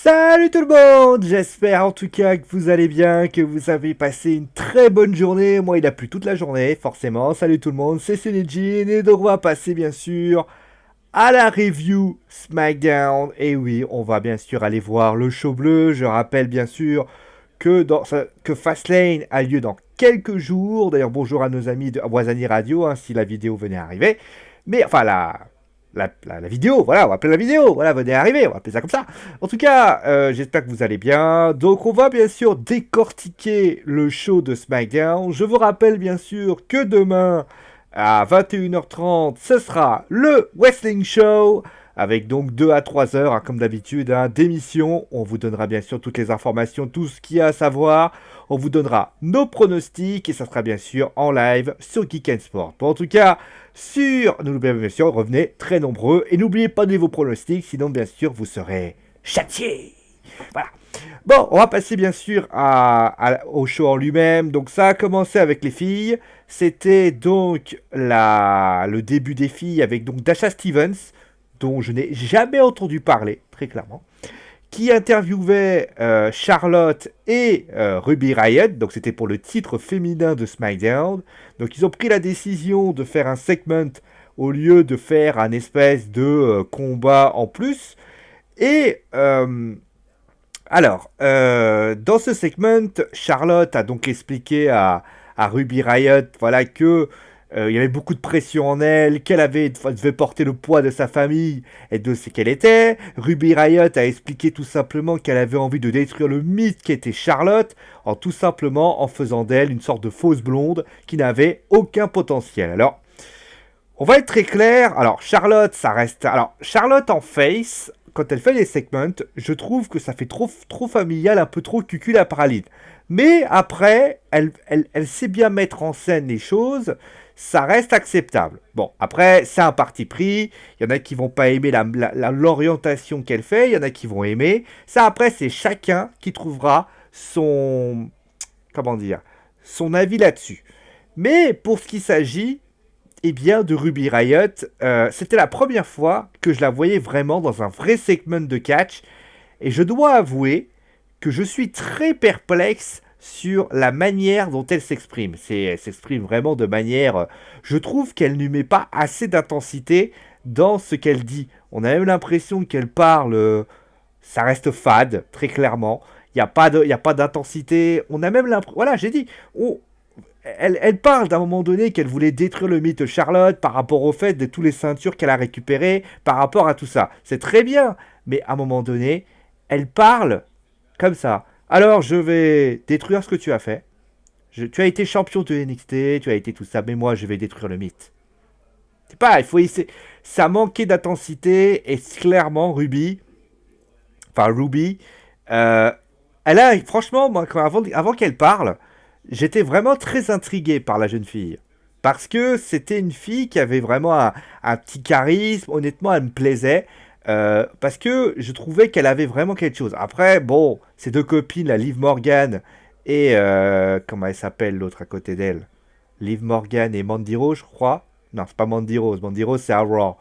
Salut tout le monde. J'espère en tout cas que vous allez bien, que vous avez passé une très bonne journée. Moi, il a plu toute la journée, forcément. Salut tout le monde, c'est Sunny et donc on va passer bien sûr à la review SmackDown. Et oui, on va bien sûr aller voir le show bleu. Je rappelle bien sûr que Fastlane a lieu dans quelques jours. D'ailleurs, bonjour à nos amis de Wazani Radio, si la vidéo venait à arriver. Mais enfin, la vidéo, voilà, on va appeler la vidéo, voilà, venez arriver, on va appeler ça comme ça. En tout cas, j'espère que vous allez bien. Donc, on va bien sûr décortiquer le show de SmackDown. Je vous rappelle bien sûr que demain, à 21h30, ce sera le Wrestling Show. Avec donc 2 à 3 heures, comme d'habitude, d'émission. On vous donnera bien sûr toutes les informations, tout ce qu'il y a à savoir. On vous donnera nos pronostics et ça sera bien sûr en live sur Geek and Sport. Bon, en tout cas, n'oubliez pas bien sûr, revenez très nombreux et n'oubliez pas de vos pronostics, sinon bien sûr vous serez châtiés. Voilà. Bon, on va passer bien sûr au show en lui-même. Donc ça a commencé avec les filles. C'était donc le début des filles avec donc Dasha Stevens, dont je n'ai jamais entendu parler, très clairement, qui interviewait Charlotte et Ruby Riott, donc c'était pour le titre féminin de SmackDown. Donc ils ont pris la décision de faire un segment au lieu de faire un espèce de combat en plus. Et dans ce segment, Charlotte a donc expliqué à Ruby Riott, voilà, que il y avait beaucoup de pression en elle, devait porter le poids de sa famille et de ce qu'elle était. Ruby Riott a expliqué tout simplement qu'elle avait envie de détruire le mythe qu'était Charlotte, tout simplement en faisant d'elle une sorte de fausse blonde qui n'avait aucun potentiel. Alors, on va être très clair. Alors, Charlotte, ça reste... Alors, Charlotte en face, quand elle fait les segments, je trouve que ça fait trop familial, un peu trop cucul à paralyse. Mais après, elle sait bien mettre en scène les choses, ça reste acceptable. Bon, après, c'est un parti pris, il y en a qui vont pas aimer l'orientation qu'elle fait, il y en a qui vont aimer. Ça, après, c'est chacun qui trouvera son avis là-dessus. Mais pour ce qui s'agit, eh bien, de Ruby Riott, c'était la première fois que je la voyais vraiment dans un vrai segment de catch, et je dois avouer que je suis très perplexe sur la manière dont elle s'exprime. Elle s'exprime vraiment de manière... je trouve qu'elle ne met pas assez d'intensité dans ce qu'elle dit. On a même l'impression qu'elle parle... ça reste fade, très clairement. Il n'y a pas d'intensité. On a même l'impression... Voilà, j'ai dit... Elle parle d'un moment donné qu'elle voulait détruire le mythe Charlotte par rapport au fait de tous les ceintures qu'elle a récupérées, par rapport à tout ça. C'est très bien, mais à un moment donné, elle parle comme ça. Alors, je vais détruire ce que tu as fait. Tu as été champion de NXT, tu as été tout ça, mais moi, je vais détruire le mythe. C'est pas, il faut essayer. Ça manquait d'intensité, et clairement, Ruby, elle a, franchement, moi, avant qu'elle parle, j'étais vraiment très intrigué par la jeune fille. Parce que c'était une fille qui avait vraiment un petit charisme. Honnêtement, elle me plaisait. Parce que je trouvais qu'elle avait vraiment quelque chose. Après, bon, ses deux copines, la Liv Morgan et... comment elle s'appelle l'autre à côté d'elle? Liv Morgan et Mandy Rose, je crois. Non, c'est pas Mandy Rose. Mandy Rose, c'est à Raw.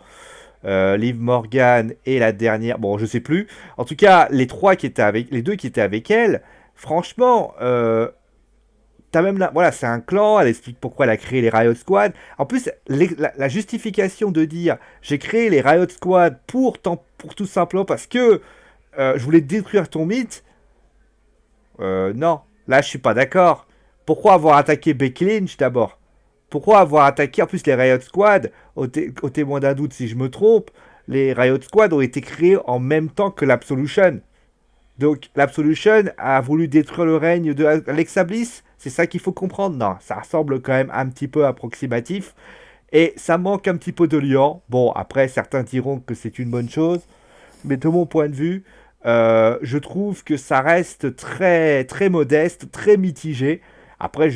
Liv Morgan et la dernière... Bon, je sais plus. En tout cas, les deux qui étaient avec elle, franchement... t'as même voilà, c'est un clan, elle explique pourquoi elle a créé les Riot Squad. En plus, la justification de dire j'ai créé les Riot Squad pour tout simplement parce que je voulais détruire ton mythe. Non, là je suis pas d'accord. Pourquoi avoir attaqué Becky Lynch d'abord? Pourquoi avoir attaqué en plus les Riot Squad au témoin d'un doute si je me trompe, les Riot Squad ont été créés en même temps que l'Absolution. Donc l'Absolution a voulu détruire le règne de Alexa Bliss. C'est ça qu'il faut comprendre. Non, ça ressemble quand même un petit peu approximatif. Et ça manque un petit peu de liant. Bon, après, certains diront que c'est une bonne chose. Mais de mon point de vue, je trouve que ça reste très, très modeste, très mitigé. Après,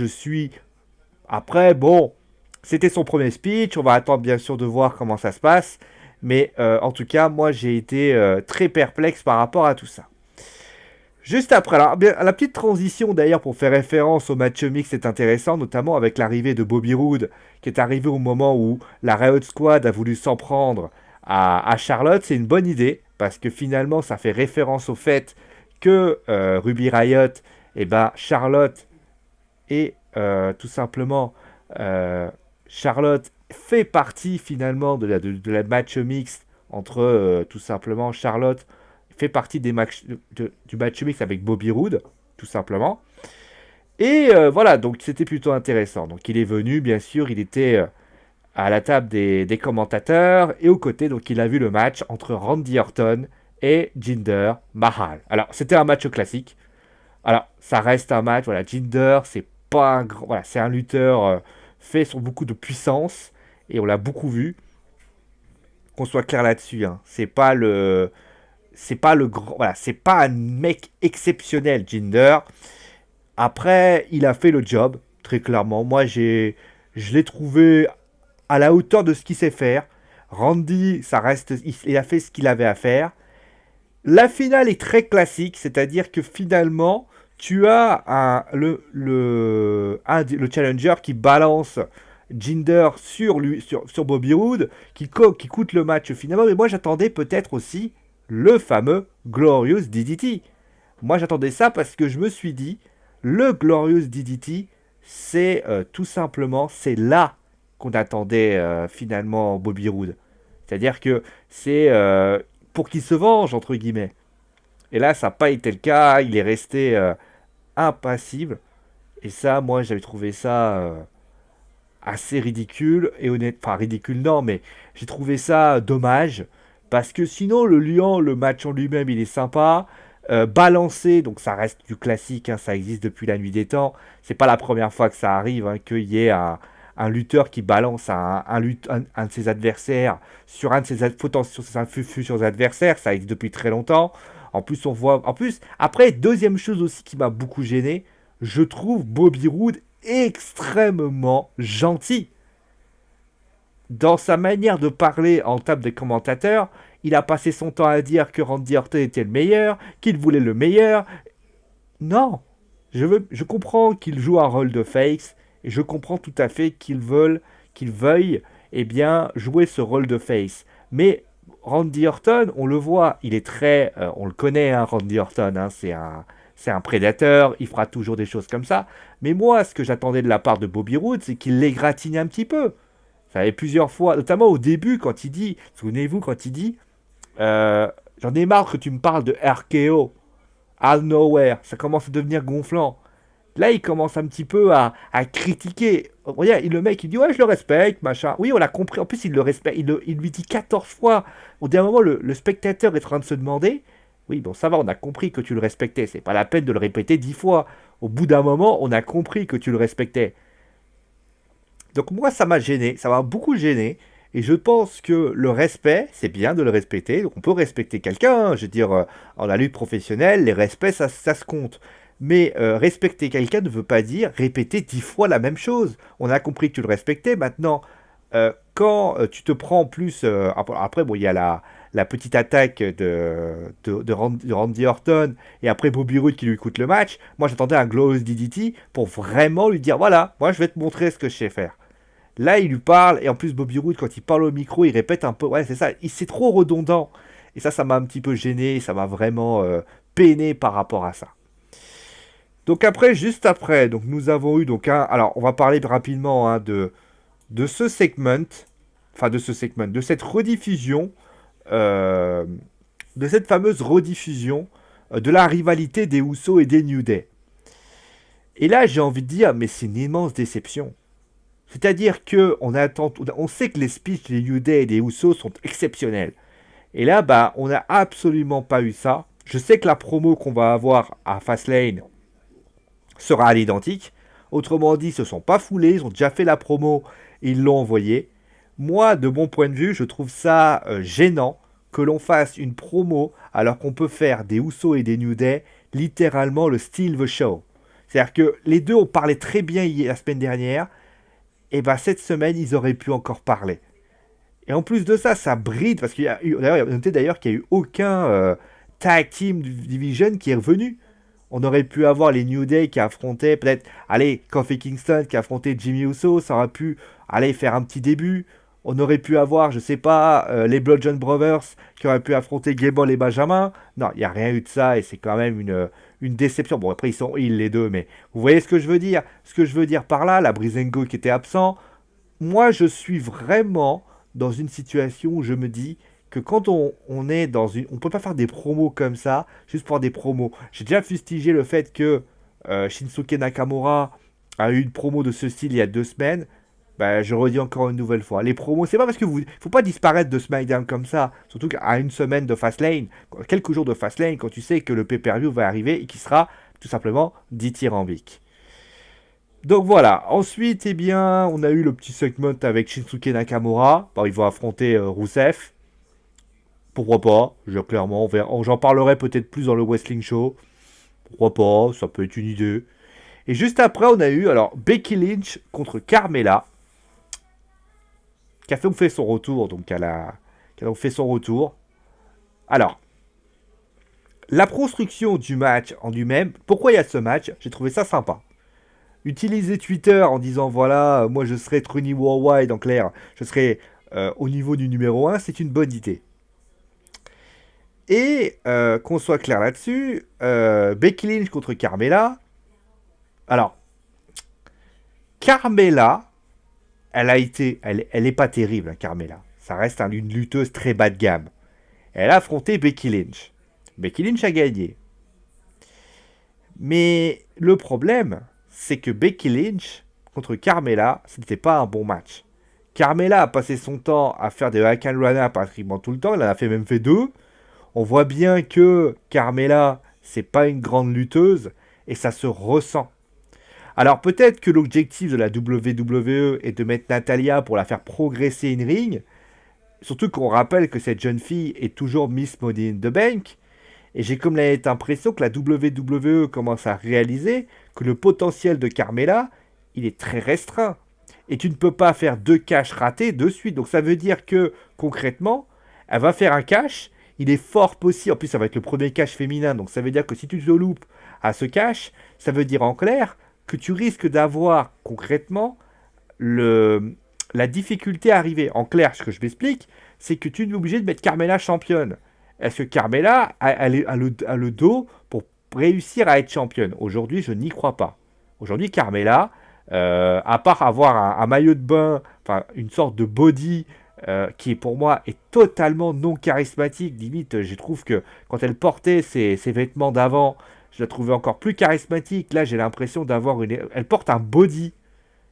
bon, c'était son premier speech. On va attendre bien sûr de voir comment ça se passe. Mais en tout cas, moi, j'ai été très perplexe par rapport à tout ça. Juste après, alors, bien, la petite transition d'ailleurs pour faire référence au match mix est intéressant, notamment avec l'arrivée de Bobby Roode, qui est arrivé au moment où la Riot Squad a voulu s'en prendre à Charlotte. C'est une bonne idée, parce que finalement, ça fait référence au fait que Ruby Riott, et ben Charlotte et tout simplement Charlotte fait partie finalement de la match mixte entre tout simplement Charlotte fait partie des matchs du match mix avec Bobby Roode, tout simplement. Et voilà, donc c'était plutôt intéressant. Donc il est venu, bien sûr, il était à la table des commentateurs et aux côtés, donc il a vu le match entre Randy Orton et Jinder Mahal. Alors c'était un match classique. Alors ça reste un match, voilà, Jinder, c'est pas un grand, voilà, c'est un lutteur fait sur beaucoup de puissance et on l'a beaucoup vu. Qu'on soit clair là-dessus, hein. C'est pas le grand, voilà, c'est pas un mec exceptionnel, Jinder. Après, il a fait le job, très clairement. Je l'ai trouvé à la hauteur de ce qu'il sait faire. Randy, ça reste, il a fait ce qu'il avait à faire. La finale est très classique, c'est-à-dire que finalement, tu as le challenger qui balance Jinder sur Bobby Roode, qui coûte le match finalement. Mais moi, j'attendais peut-être aussi le fameux Glorious DDT. Moi, j'attendais ça parce que je me suis dit, le Glorious DDT, c'est tout simplement, c'est là qu'on attendait finalement Bobby Roode. C'est-à-dire que c'est pour qu'il se venge, entre guillemets. Et là, ça n'a pas été le cas. Il est resté impassible. Et ça, moi, j'avais trouvé ça assez ridicule. Et honnête, enfin, ridicule, non, mais j'ai trouvé ça dommage. Parce que sinon, le match en lui-même, il est sympa. Balancé, donc ça reste du classique, hein, ça existe depuis la nuit des temps. C'est pas la première fois que ça arrive, hein, qu'il y ait un lutteur qui balance un de ses adversaires sur un de ses futurs adversaires. Ça existe depuis très longtemps. En plus, on voit. En plus, après, deuxième chose aussi qui m'a beaucoup gêné, je trouve Bobby Roode extrêmement gentil. Dans sa manière de parler en table des commentateurs, il a passé son temps à dire que Randy Orton était le meilleur, qu'il voulait le meilleur. Non, je comprends qu'il joue un rôle de face, et je comprends tout à fait qu'il veuille, eh bien, jouer ce rôle de face. Mais Randy Orton, on le voit, il est très, on le connaît, hein, Randy Orton, hein, c'est un prédateur, il fera toujours des choses comme ça. Mais moi, ce que j'attendais de la part de Bobby Roode, c'est qu'il l'égratigne un petit peu. Ça avait plusieurs fois, notamment au début, quand il dit, souvenez-vous, quand il dit, j'en ai marre que tu me parles de RKO, out of nowhere, ça commence à devenir gonflant. Là, il commence un petit peu à critiquer. Regarde, le mec, il dit, ouais, je le respecte, machin. Oui, on l'a compris. En plus, il le respecte. Il lui dit 14 fois. Au dernier moment, le spectateur est en train de se demander, oui, bon, ça va, on a compris que tu le respectais. C'est pas la peine de le répéter 10 fois. Au bout d'un moment, on a compris que tu le respectais. Donc moi, ça m'a gêné, ça m'a beaucoup gêné. Et je pense que le respect, c'est bien de le respecter. Donc on peut respecter quelqu'un, hein. Je veux dire, en la lutte professionnelle, les respects, ça se compte. Mais respecter quelqu'un ne veut pas dire répéter 10 fois la même chose. On a compris que tu le respectais. Maintenant, quand tu te prends en plus... après, bon, il y a la petite attaque de Randy Orton et après Bobby Roode qui lui coûte le match. Moi, j'attendais un Glorious DDT pour vraiment lui dire, voilà, moi, je vais te montrer ce que je sais faire. Là, il lui parle, et en plus, Bobby Roode, quand il parle au micro, il répète un peu. Ouais, c'est ça, c'est trop redondant. Et ça m'a un petit peu gêné, ça m'a vraiment peiné par rapport à ça. Donc après, juste après, donc nous avons eu donc un... Alors, on va parler rapidement hein, de ce segment, enfin de ce segment, de cette rediffusion, euh, de cette fameuse rediffusion de la rivalité des Usos et des New Day. Et là, j'ai envie de dire, mais c'est une immense déception. C'est-à-dire que on sait que les speeches des New Day et des Usos sont exceptionnels. Et là, bah, on n'a absolument pas eu ça. Je sais que la promo qu'on va avoir à Fastlane sera à l'identique. Autrement dit, ils se sont pas foulés, ils ont déjà fait la promo et ils l'ont envoyé. Moi, de mon point de vue, je trouve ça gênant que l'on fasse une promo alors qu'on peut faire des Usos et des New Day littéralement le steal the show. C'est-à-dire que les deux ont parlé très bien la semaine dernière, et bah cette semaine, ils auraient pu encore parler. Et en plus de ça, ça bride, parce qu'il y a eu, notez d'ailleurs qu'il n'y a eu aucun tag team division qui est revenu. On aurait pu avoir les New Day qui affrontaient peut-être, allez, Kofi Kingston qui affrontait Jimmy Uso, ça aurait pu aller faire un petit début. On aurait pu avoir, je sais pas, les Bludgeon Brothers qui auraient pu affronter Gable et Benjamin. Non, il n'y a rien eu de ça et c'est quand même une déception. Bon, après, ils sont heal les deux, mais vous voyez ce que je veux dire? Ce que je veux dire par là, la Brisengo qui était absent, moi, je suis vraiment dans une situation où je me dis que quand on est dans une... On peut pas faire des promos comme ça, juste pour des promos. J'ai déjà fustigé le fait que Shinsuke Nakamura a eu une promo de ce style il y a 2 semaines. Bah, je redis encore une nouvelle fois. Les promos, c'est pas parce que vous... Faut pas disparaître de SmackDown comme ça. Surtout qu'à une semaine de Fastlane, quelques jours de Fastlane, quand tu sais que le pay-per-view va arriver et qui sera tout simplement dithyrambique. Donc voilà, ensuite, eh bien, on a eu le petit segment avec Shinsuke Nakamura. Bon, ils vont affronter Rusev. Pourquoi pas? Clairement, j'en parlerai peut-être plus dans le Wrestling Show. Pourquoi pas? Ça peut être une idée. Et juste après, on a eu alors Becky Lynch contre Carmella, qui a donc fait son retour. Qui a donc fait son retour. Alors, la construction du match en lui-même, pourquoi il y a ce match? J'ai trouvé ça sympa. Utiliser Twitter en disant voilà, moi je serai Truni Worldwide en clair, je serai au niveau du numéro 1, c'est une bonne idée. Et qu'on soit clair là-dessus, Becky Lynch contre Carmella. Alors, Carmella, elle est pas terrible, hein, Carmella. Ça reste une lutteuse très bas de gamme. Elle a affronté Becky Lynch. Becky Lynch a gagné. Mais le problème, c'est que Becky Lynch contre Carmella, ce n'était pas un bon match. Carmella a passé son temps à faire des hack and run pratiquement tout le temps. Elle en a même fait 2. On voit bien que Carmella, c'est pas une grande lutteuse et ça se ressent. Alors peut-être que l'objectif de la WWE est de mettre Natalia pour la faire progresser in ring. Surtout qu'on rappelle que cette jeune fille est toujours Miss Money in the Bank. Et j'ai comme l'impression que la WWE commence à réaliser que le potentiel de Carmella, il est très restreint. Et tu ne peux pas faire 2 cash ratés de suite. Donc ça veut dire que, concrètement, elle va faire un cash. Il est fort possible. En plus, ça va être le premier cash féminin. Donc ça veut dire que si tu te loupes à ce cash, ça veut dire en clair que tu risques d'avoir, concrètement, la difficulté à arriver. En clair, ce que je m'explique, c'est que tu es obligé de mettre Carmella championne. Est-ce que Carmella a le dos pour réussir à être championne? Aujourd'hui, je n'y crois pas. Aujourd'hui, Carmella, à part avoir un maillot de bain, enfin une sorte de body qui pour moi est totalement non charismatique. Limite, je trouve que quand elle portait ses vêtements d'avant, je la trouvais encore plus charismatique. Là, j'ai l'impression d'avoir une... Elle porte un body.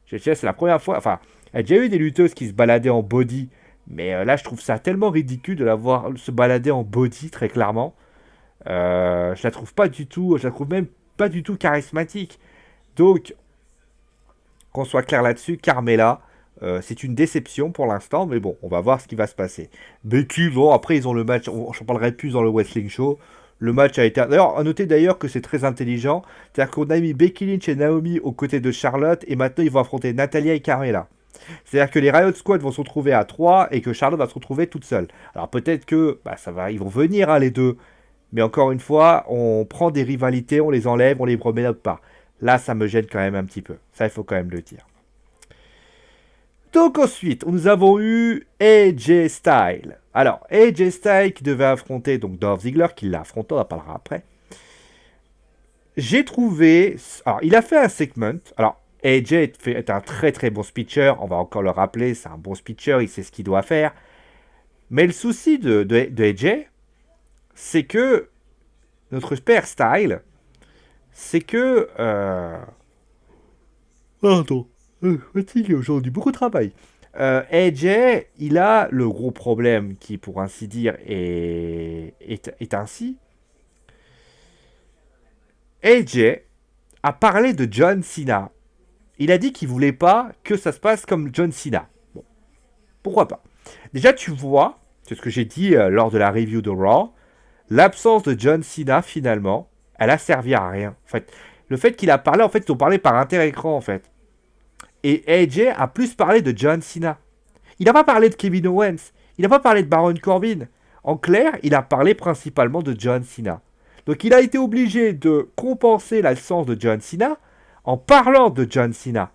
C'est la première fois... Enfin, elle a déjà eu des lutteuses qui se baladaient en body. Mais là, je trouve ça tellement ridicule de la voir se balader en body, très clairement. Je la trouve pas du tout... Je la trouve même pas du tout charismatique. Donc, qu'on soit clair là-dessus, Carmella, c'est une déception pour l'instant. Mais bon, on va voir ce qui va se passer. Becky, bon, après, ils ont le match... J'en parlerai plus dans le Wrestling Show. Le match a été... D'ailleurs, à noter d'ailleurs que c'est très intelligent. C'est-à-dire qu'on a mis Becky Lynch et Naomi aux côtés de Charlotte. Et maintenant, ils vont affronter Natalia et Carmella. C'est-à-dire que les Riot Squad vont se retrouver à 3 et que Charlotte va se retrouver toute seule. Alors peut-être que ils vont venir les deux. Mais encore une fois, on prend des rivalités, on les enlève, on les remet d'autre part. Là, ça me gêne quand même un petit peu. Ça, il faut quand même le dire. Donc ensuite, nous avons eu AJ Styles. Alors, AJ Styles qui devait affronter donc Dolph Ziggler, qui l'a affronté, on en parlera après. J'ai trouvé... Alors, il a fait un segment. Alors, AJ est un très très bon speaker, on va encore le rappeler, c'est un bon speaker, il sait ce qu'il doit faire. Mais le souci de AJ, c'est que notre père Style, c'est que... Pardon, fatigué aujourd'hui, beaucoup de travail. AJ, il a le gros problème qui, pour ainsi dire, est ainsi. AJ a parlé de John Cena. Il a dit qu'il voulait pas que ça se passe comme John Cena. Bon, pourquoi pas? Déjà, tu vois, c'est ce que j'ai dit lors de la review de Raw, l'absence de John Cena, finalement, elle a servi à rien. En fait, le fait qu'il a parlé, en fait, ils ont parlé par inter-écran, en fait. Et AJ a plus parlé de John Cena. Il n'a pas parlé de Kevin Owens. Il n'a pas parlé de Baron Corbin. En clair, il a parlé principalement de John Cena. Donc, il a été obligé de compenser l'absence de John Cena en parlant de John Cena.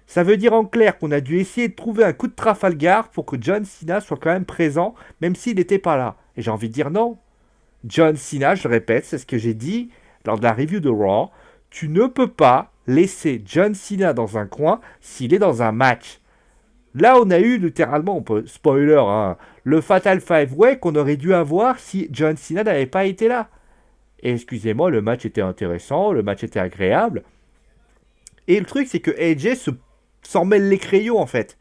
Ça veut dire en clair qu'on a dû essayer de trouver un coup de Trafalgar pour que John Cena soit quand même présent, même s'il n'était pas là. Et j'ai envie de dire non. John Cena, je le répète, c'est ce que j'ai dit lors de la review de Raw. Tu ne peux pas laisser John Cena dans un coin s'il est dans un match. Là, on a eu littéralement, on peut, spoiler, hein, le Fatal 5-Way qu'on aurait dû avoir si John Cena n'avait pas été là. Et excusez-moi, le match était intéressant, le match était agréable. Et le truc, c'est que AJ s'en mêle les crayons en fait.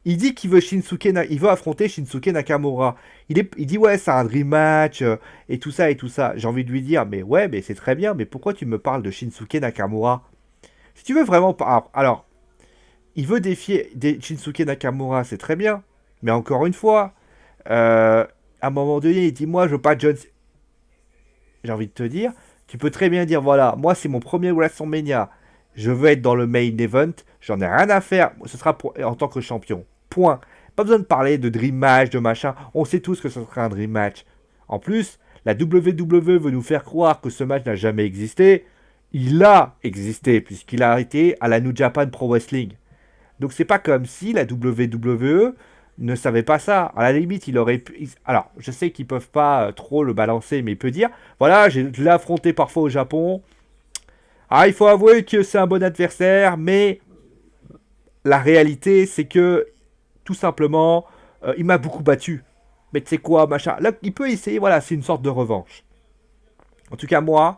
Il dit qu'il veut il veut affronter Shinsuke Nakamura. Il dit ouais, c'est un dream match et tout ça et tout ça. J'ai envie de lui dire mais ouais, mais c'est très bien, mais pourquoi tu me parles de Shinsuke Nakamura? Si tu veux vraiment pas, alors il veut défier Shinsuke Nakamura, c'est très bien, mais encore une fois, à un moment donné, il dit moi je veux pas John. J'ai envie de te dire, tu peux très bien dire voilà, moi c'est mon premier WrestleMania, je veux être dans le main event, j'en ai rien à faire, ce sera en tant que champion. Point. Pas besoin de parler de dream match, de machin, on sait tous que ce sera un dream match. En plus, la WWE veut nous faire croire que ce match n'a jamais existé. Il a existé, puisqu'il a été à la New Japan Pro Wrestling. Donc c'est pas comme si la WWE ne savait pas ça. À la limite, il aurait pu. Alors, je sais qu'ils peuvent pas trop le balancer, mais il peut dire voilà, je l'ai affronté parfois au Japon. Ah, il faut avouer que c'est un bon adversaire, mais la réalité, c'est que tout simplement, il m'a beaucoup battu. Mais tu sais quoi, machin. Là, il peut essayer, voilà, c'est une sorte de revanche. En tout cas, moi,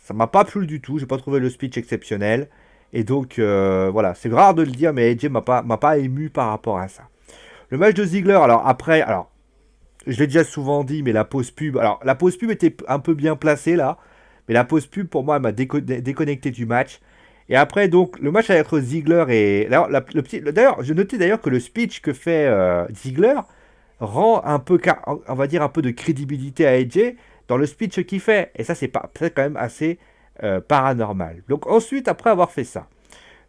ça m'a pas plu du tout. J'ai pas trouvé le speech exceptionnel. Et donc, voilà, c'est rare de le dire, mais AJ m'a pas ému par rapport à ça. Le match de Ziggler, alors après, alors, je l'ai déjà souvent dit, mais la pause pub, alors la pause pub était un peu bien placée là, mais la pause pub pour moi elle m'a déconnecté du match. Et après donc le match entre Ziggler et d'ailleurs je notais d'ailleurs que le speech que fait Ziggler rend un peu, on va dire un peu de crédibilité à AJ dans le speech qu'il fait. Et ça c'est quand même assez paranormal. Donc ensuite après avoir fait ça.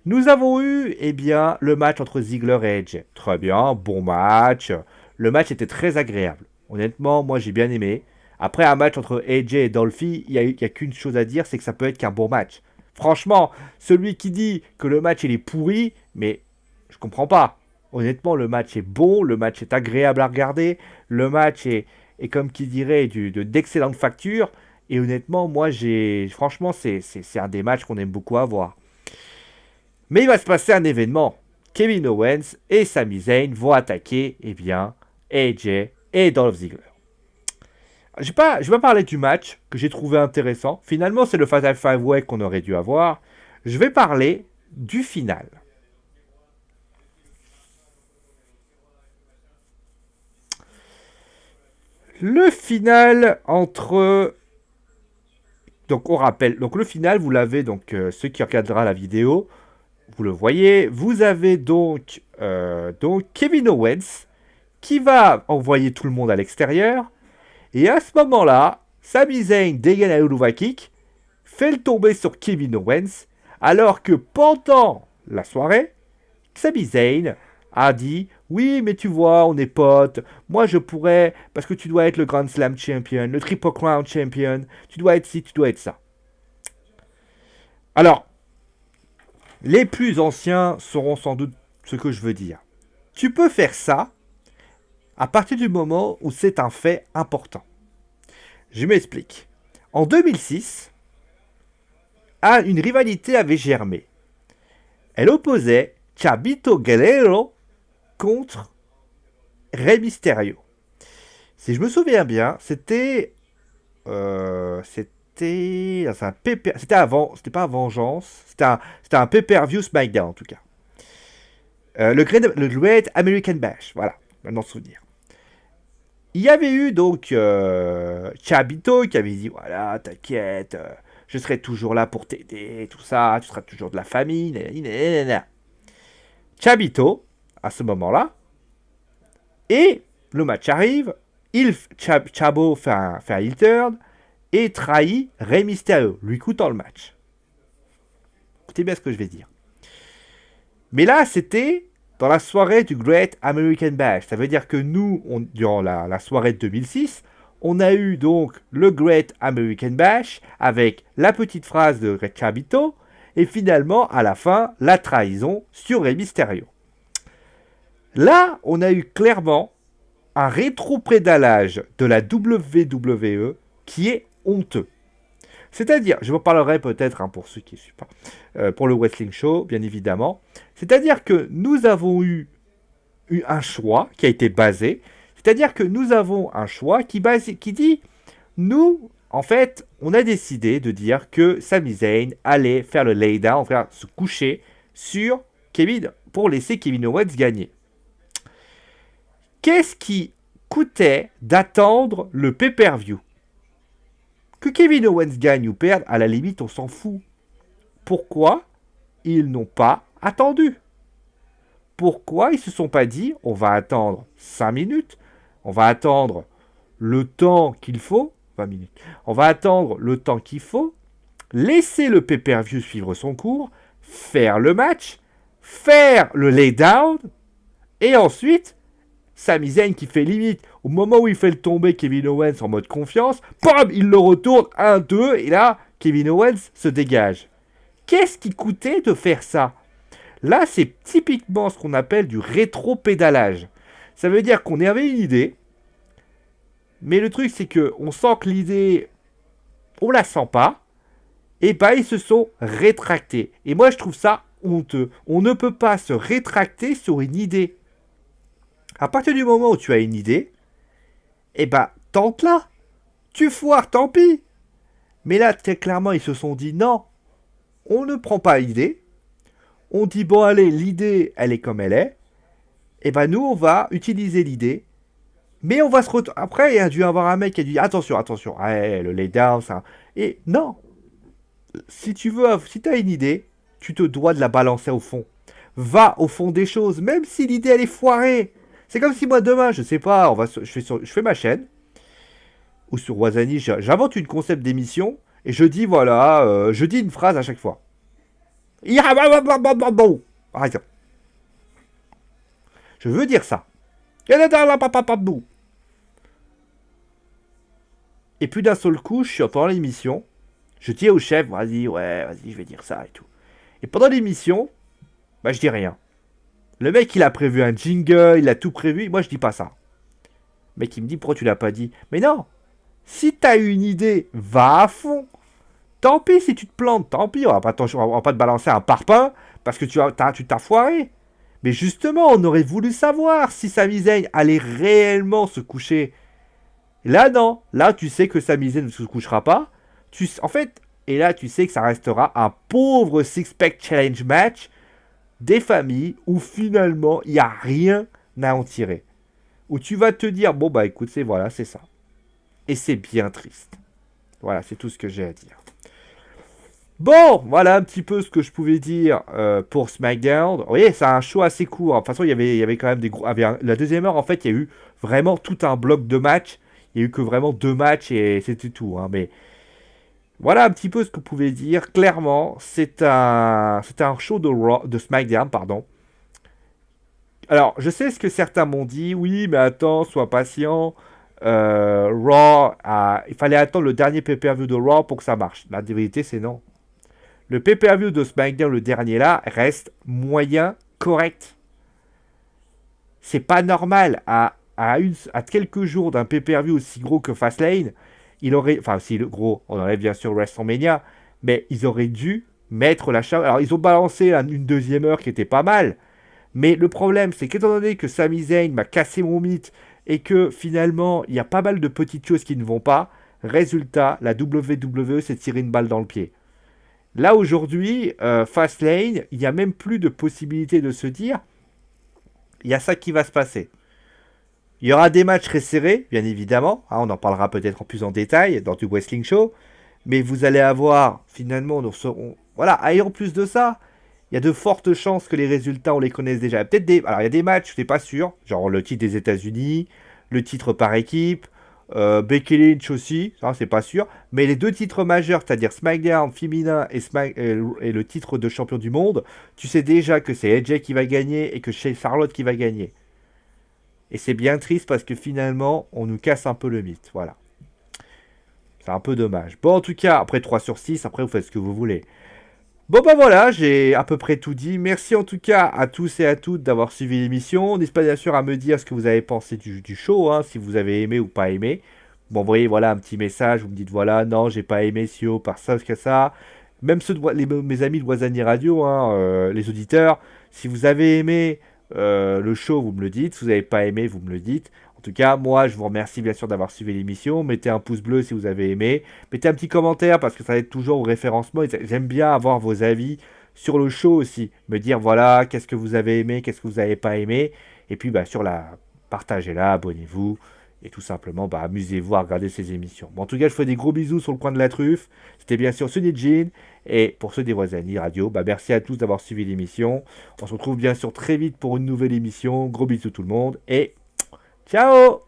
Nous avons eu, eh bien, le match entre Ziggler et Edge. Très bien, bon match. Le match était très agréable. Honnêtement, moi j'ai bien aimé. Après un match entre AJ et Dolphy, il n'y a qu'une chose à dire, c'est que ça peut être qu'un bon match. Franchement, celui qui dit que le match il est pourri, mais je comprends pas. Honnêtement, le match est bon, le match est agréable à regarder, le match est comme qui dirait d'excellente facture. Et honnêtement, moi franchement, c'est un des matchs qu'on aime beaucoup avoir. Mais il va se passer un événement. Kevin Owens et Sami Zayn vont attaquer, eh bien, AJ et Dolph Ziggler. Je vais pas parler du match que j'ai trouvé intéressant. Finalement, c'est le Fatal 5-Way qu'on aurait dû avoir. Je vais parler du final. Le final entre... Donc on rappelle, donc le final, vous l'avez, donc ceux qui regardera la vidéo, vous le voyez, vous avez donc Kevin Owens qui va envoyer tout le monde à l'extérieur. Et à ce moment-là, Sami Zayn dégaine un Uluva Kick, fait le tomber sur Kevin Owens, alors que pendant la soirée, Sami Zayn a dit oui, mais tu vois, on est potes. Moi, je pourrais, parce que tu dois être le Grand Slam Champion, le Triple Crown Champion, tu dois être ci, tu dois être ça. Alors, les plus anciens sauront sans doute ce que je veux dire. Tu peux faire ça à partir du moment où c'est un fait important. Je m'explique. En 2006, une rivalité avait germé. Elle opposait Chavito Guerrero contre Rey Mysterio. Si je me souviens bien, c'était c'était pas Vengeance, c'était un pay-per-view SmackDown en tout cas. Le Great American Bash, voilà, maintenant souvenir. Il y avait eu donc Chabito qui avait dit voilà, t'inquiète, je serai toujours là pour t'aider, tout ça, tu seras toujours de la famille, nanana. Chabito, à ce moment-là, et le match arrive, Chabo fait un heel turn et trahit Rey Mysterio, lui coûtant le match. Écoutez bien ce que je vais dire. Mais là, c'était dans la soirée du Great American Bash. Ça veut dire que nous, durant la soirée de 2006, on a eu donc le Great American Bash avec la petite phrase de Chabito Et finalement, à la fin, la trahison sur Rey Mysterio. Là, on a eu clairement un rétropédalage de la WWE qui est honteux. C'est-à-dire, je vous parlerai peut-être pour ceux qui ne suivent pas, pour le Wrestling Show, bien évidemment. C'est-à-dire que nous avons eu un choix qui a été basé. C'est-à-dire que nous avons un choix qui dit, nous, en fait, on a décidé de dire que Sami Zayn allait faire le lay-down, faire se coucher sur Kevin pour laisser Kevin Owens gagner. Qu'est-ce qui coûtait d'attendre le pay-per-view? Que Kevin Owens gagne ou perde, à la limite, on s'en fout. Pourquoi ils n'ont pas attendu? Pourquoi ils ne se sont pas dit, on va attendre 5 minutes, on va attendre le temps qu'il faut, 20 minutes, on va attendre le temps qu'il faut, laisser le pay-per-view suivre son cours, faire le match, faire le lay-down, et ensuite, Sami Zayn qui fait limite, au moment où il fait le tomber Kevin Owens en mode confiance, bam, il le retourne, 1-2, et là, Kevin Owens se dégage. Qu'est-ce qui coûtait de faire ça? Là, c'est typiquement ce qu'on appelle du rétro-pédalage. Ça veut dire qu'on avait une idée, mais le truc, c'est qu'on sent que l'idée, on la sent pas, et bah, ils se sont rétractés. Et moi, je trouve ça honteux. On ne peut pas se rétracter sur une idée. À partir du moment où tu as une idée, eh ben, tente-la. Tu foires, tant pis. Mais là, très clairement, ils se sont dit non, on ne prend pas l'idée. On dit bon, allez, l'idée, elle est comme elle est. Eh ben, nous, on va utiliser l'idée. Mais on va se retrouver. Après, il y a dû y avoir un mec qui a dit attention, attention, ouais, le lay-down, ça. Et non. Si tu as une idée, tu te dois de la balancer au fond. Va au fond des choses, même si l'idée, elle est foirée. C'est comme si moi demain, je sais pas, je fais ma chaîne, ou sur Wazani, j'invente une concept d'émission, et je dis voilà, je dis une phrase à chaque fois. Arrête. Je veux dire ça. Et puis d'un seul coup, je suis pendant l'émission, je dis au chef, vas-y, je vais dire ça et tout. Et pendant l'émission, bah je dis rien. Le mec, il a prévu un jingle, il a tout prévu. Moi, je dis pas ça. Le mec, il me dit, pourquoi tu l'as pas dit? Mais non. Si t'as une idée, va à fond. Tant pis si tu te plantes, tant pis. On va pas te balancer un parpaing parce que tu t'as foiré. Mais justement, on aurait voulu savoir si Sami Zayn allait réellement se coucher. Là, non. Là, tu sais que Sami Zayn ne se couchera pas. En fait, et là, tu sais que ça restera un pauvre six-pack challenge match des familles où finalement il n'y a rien à en tirer. Où tu vas te dire, bon bah écoute, c'est ça. Et c'est bien triste. Voilà, c'est tout ce que j'ai à dire. Bon, voilà un petit peu ce que je pouvais dire pour SmackDown. Vous voyez, c'est un show assez court. De toute façon, il y avait quand même des gros... La deuxième heure, en fait, il y a eu vraiment tout un bloc de matchs. Il y a eu que vraiment 2 matchs et c'était tout. Hein. Mais voilà un petit peu ce que vous pouvez dire. Clairement, c'est un show de SmackDown, pardon. Alors, je sais ce que certains m'ont dit. Oui, mais attends, sois patient. Raw, il fallait attendre le dernier pay-per-view de Raw pour que ça marche. La vérité, c'est non. Le pay-per-view de SmackDown, le dernier là, reste moyen, correct. C'est pas normal. À quelques jours d'un pay-per-view aussi gros que Fastlane, il aurait... Enfin, si le gros, on aurait bien sûr WrestleMania, mais ils auraient dû mettre la charge... Alors, ils ont balancé une deuxième heure qui était pas mal, mais le problème, c'est qu'étant donné que Sami Zayn m'a cassé mon mythe et que finalement, il y a pas mal de petites choses qui ne vont pas, résultat, la WWE s'est tiré une balle dans le pied. Là, aujourd'hui, Fastlane, il n'y a même plus de possibilité de se dire, il y a ça qui va se passer. Il y aura des matchs resserrés, bien évidemment. Hein, on en parlera peut-être en plus en détail dans du Wrestling Show. Mais vous allez avoir, finalement, voilà, et en plus de ça, il y a de fortes chances que les résultats, on les connaisse déjà. Alors, il y a des matchs, je n'étais pas sûr, genre le titre des États-Unis, le titre par équipe, Becky Lynch aussi, ça c'est pas sûr. Mais les 2 titres majeurs, c'est-à-dire SmackDown féminin et le titre de champion du monde, tu sais déjà que c'est AJ qui va gagner et que c'est Charlotte qui va gagner. Et c'est bien triste parce que finalement, on nous casse un peu le mythe. Voilà. C'est un peu dommage. Bon, en tout cas, après 3/6, après vous faites ce que vous voulez. Bon bah voilà, j'ai à peu près tout dit. Merci en tout cas à tous et à toutes d'avoir suivi l'émission. N'hésitez pas bien sûr à me dire ce que vous avez pensé du show, hein, si vous avez aimé ou pas aimé. Vous m'envoyez voilà un petit message, vous me dites voilà, non, j'ai pas aimé Sio par ça, que ça. Même ceux mes amis de Wazani Radio, hein, les auditeurs, si vous avez aimé le show, vous me le dites. Si vous n'avez pas aimé, vous me le dites. En tout cas, moi, je vous remercie bien sûr d'avoir suivi l'émission. Mettez un pouce bleu si vous avez aimé. Mettez un petit commentaire parce que ça aide toujours au référencement. Et j'aime bien avoir vos avis sur le show aussi. Me dire voilà, qu'est-ce que vous avez aimé, qu'est-ce que vous n'avez pas aimé. Et puis, bah, sur la partagez-la, abonnez-vous. Et tout simplement, bah, amusez-vous à regarder ces émissions. Bon, en tout cas, je fais des gros bisous sur le coin de la truffe. C'était bien sûr Sunny Jean. Et pour ceux des Voisani Radio, bah, merci à tous d'avoir suivi l'émission. On se retrouve bien sûr très vite pour une nouvelle émission. Gros bisous tout le monde. Et ciao!